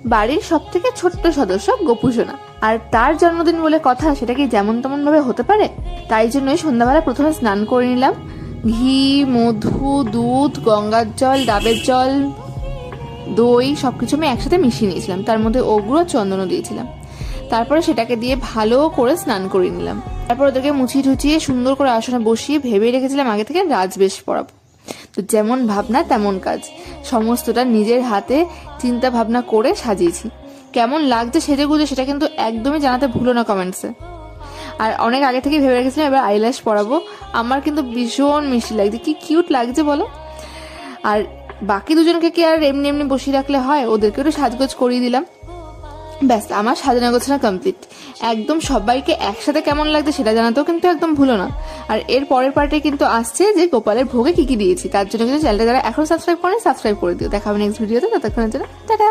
বাড়ির সব থেকে ছোট্ট সদস্য গোপুসোনা, আর তার জন্মদিন বলে কথা, সেটা কি যেমন তেমন ভাবে হতে পারে? তাই জন্যই সন্ধ্যাবেলা প্রথমে স্নান করে নিলাম। ঘি, মধু, দুধ, গঙ্গার জল, ডাবের জল, দই সবকিছু আমি একসাথে মিশিয়ে নিয়েছিলাম, তার মধ্যে ওগুলো চন্দনও দিয়েছিলাম। তারপরে সেটাকে দিয়ে ভালো করে স্নান করে নিলাম। তারপর ওদেরকে মুছিয়ে ঠুচিয়ে সুন্দর করে আসনে বসিয়ে ভেবে রেখেছিলাম আগে থেকে রাজবেশ পরাবো। তো যেমন ভাবনা তেমন কাজ, সমস্তটা নিজের হাতে চিন্তা ভাবনা করে সাজিয়েছি। কেমন লাগছে সেজেগুজে সেটা কিন্তু একদমই জানাতে ভুলো না কমেন্টসে। আর অনেক আগে থেকে ভেবে রেখেছিলাম এবার আইল্যাশ পরাবো। আমার কিন্তু ভীষণ মিষ্টি লাগছে, কি কিউট লাগছে বলো। আর বাকি দুজনকে কি আর এমনি এমনি বসিয়ে রাখলে হয়, ওদেরকে একটু সাজগোজ করিয়ে দিলাম। ব্যাস, আমার সাজানো গোছানো কমপ্লিট। একদম সবাইকে একসাথে কেমন লাগছে সেটা জানাতেও কিন্তু একদম ভুলো না। আর এর পরের পার্টে কিন্তু আসছে যে গোপালের ভোগে কি কি দিয়েছি, তার জন্য কিন্তু চ্যানেলটা যারা এখন সাবস্ক্রাইব করেন সাবস্ক্রাইব করে দিও। দেখা হবে নেক্সট ভিডিওতে, ততক্ষণের জন্য টাটা।